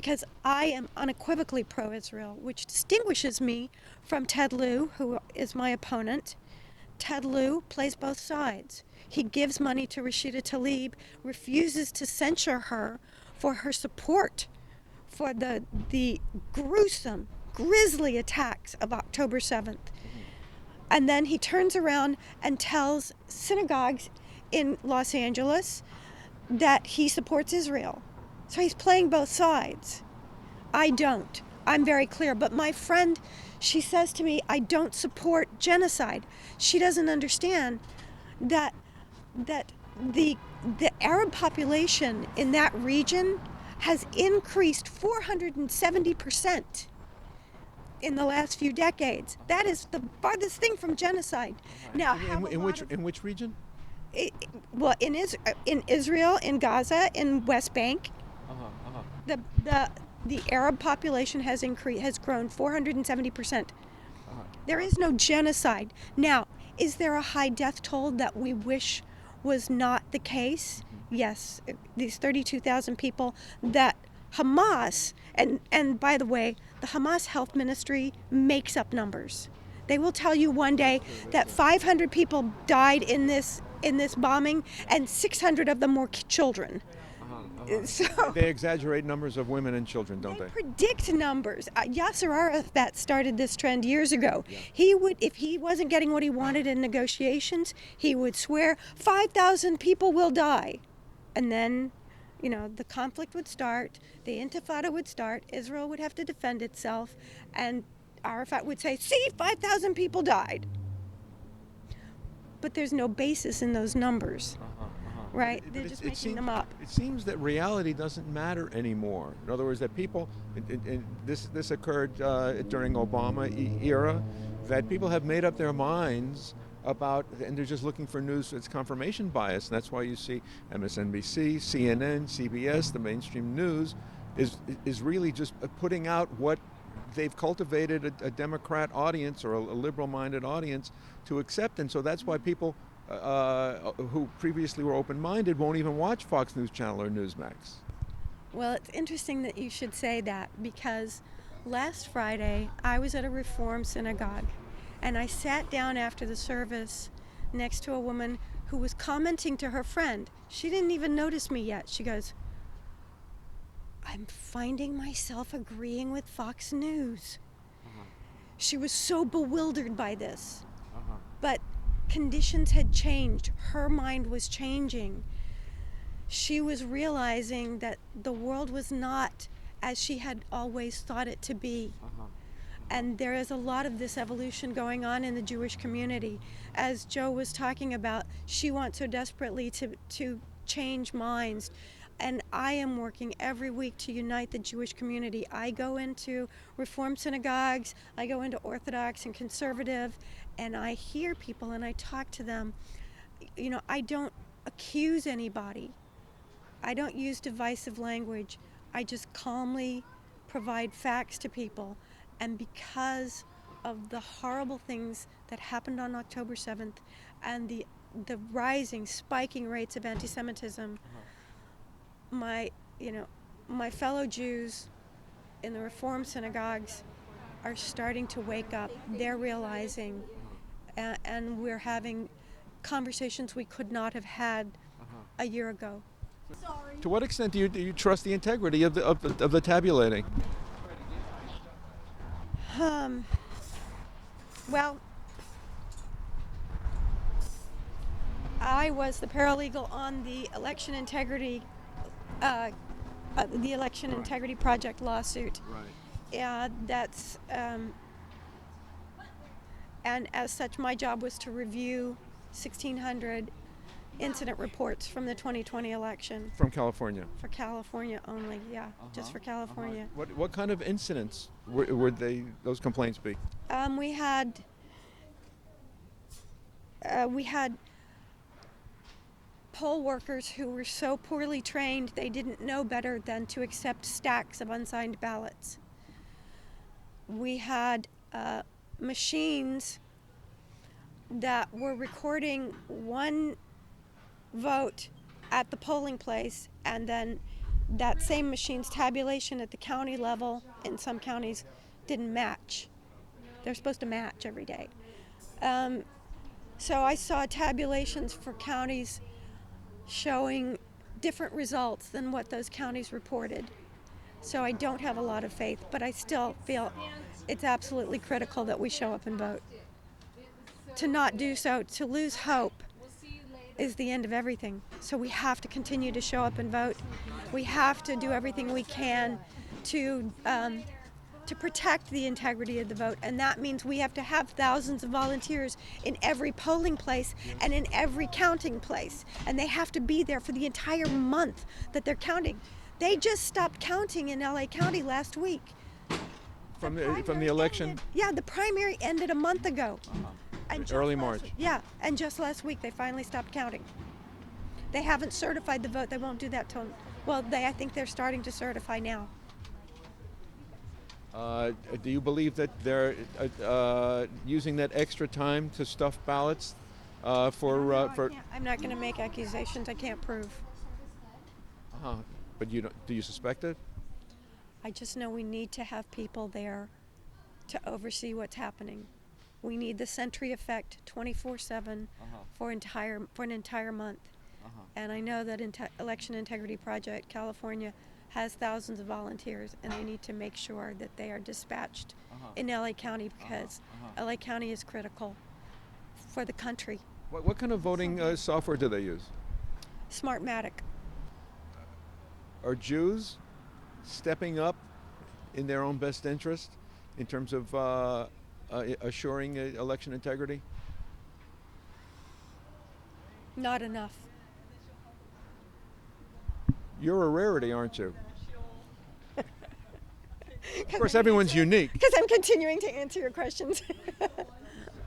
because I am unequivocally pro-Israel, which distinguishes me from Ted Lieu, who is my opponent. Ted Lieu plays both sides. He gives money to Rashida Tlaib, refuses to censure her for her support for the gruesome, grisly attacks of October 7th. And then he turns around and tells synagogues in Los Angeles that he supports Israel. So he's playing both sides. I don't. I'm very clear. But my friend, she says to me, I don't support genocide. She doesn't understand that the Arab population in that region has increased 470% in the last few decades. That is the farthest thing from genocide. Now, in which region? Well, in Israel, in Gaza, in West Bank, the Arab population has grown 470%. There is no genocide. Now, is there a high death toll that we wish was not the case? Yes, these 32,000 people that Hamas, and by the way, the Hamas Health Ministry makes up numbers. They will tell you one day that 500 people died in this bombing, and 600 of them were children. So they exaggerate numbers of women and children, don't they? They predict numbers. Yasser Arafat started this trend years ago. Yeah. He would, if he wasn't getting what he wanted in negotiations, he would swear 5,000 people will die, and then, the conflict would start, the Intifada would start, Israel would have to defend itself, and Arafat would say, see, 5,000 people died. But there's no basis in those numbers. Right? They're just making them up. It seems that reality doesn't matter anymore. In other words, that people, this occurred during Obama era, that people have made up their minds about, and they're just looking for news. It's confirmation bias, and that's why you see MSNBC, CNN, CBS, the mainstream news is really just putting out what they've cultivated a Democrat audience or a liberal-minded audience to accept, and so that's why people who previously were open-minded won't even watch Fox News Channel or Newsmax. Well, it's interesting that you should say that, because last Friday I was at a Reform synagogue, and I sat down after the service next to a woman who was commenting to her friend. She didn't even notice me yet. She goes, I'm finding myself agreeing with Fox News. She was so bewildered by this. But conditions had changed. Her mind was changing. She was realizing that the world was not as she had always thought it to be. And there is a lot of this evolution going on in the Jewish community. As Joe was talking about, she wants so desperately to change minds. And I am working every week to unite the Jewish community. I go into Reform synagogues, I go into Orthodox and Conservative, and I hear people and I talk to them. I don't accuse anybody. I don't use divisive language. I just calmly provide facts to people. And because of the horrible things that happened on October 7th and the rising, spiking rates of anti-Semitism, my fellow Jews in the Reform synagogues are starting to wake up. They're realizing, and we're having conversations we could not have had a year ago. To what extent do you trust the integrity of the tabulating? Well, I was the paralegal on the election integrity integrity project lawsuit. Right. That's and as such, my job was to review 1,600 incident reports from the 2020 election. From California. For California only, yeah, just for California. What kind of incidents would those complaints be? We had poll workers who were so poorly trained they didn't know better than to accept stacks of unsigned ballots. We had machines that were recording one vote at the polling place and then that same machine's tabulation at the county level in some counties didn't match. They're supposed to match every day. So I saw tabulations for counties showing different results than what those counties reported. So I don't have a lot of faith, but I still feel it's absolutely critical that we show up and vote. To not do so, to lose hope, is the end of everything. So we have to continue to show up and vote. We have to do everything we can to protect the integrity of the vote, and that means we have to have thousands of volunteers in every polling place and in every counting place, and they have to be there for the entire month that they're counting. They just stopped counting in LA County last week. From the election? The primary ended a month ago. And Early March. And just last week they finally stopped counting. They haven't certified the vote. They won't do that till, I think they're starting to certify now. Do you believe that they're using that extra time to stuff ballots for? I'm not going to make accusations I can't prove. But do you suspect it? I just know we need to have people there to oversee what's happening. We need the sentry effect 24/7 for an entire month. And I know that Election Integrity Project California has thousands of volunteers, and they need to make sure that they are dispatched in LA County because LA County is critical for the country. What kind of voting software do they use? Smartmatic. Are Jews stepping up in their own best interest in terms of assuring election integrity? Not enough. You're a rarity, aren't you? Of course, everyone's unique. Because I'm continuing to answer your questions.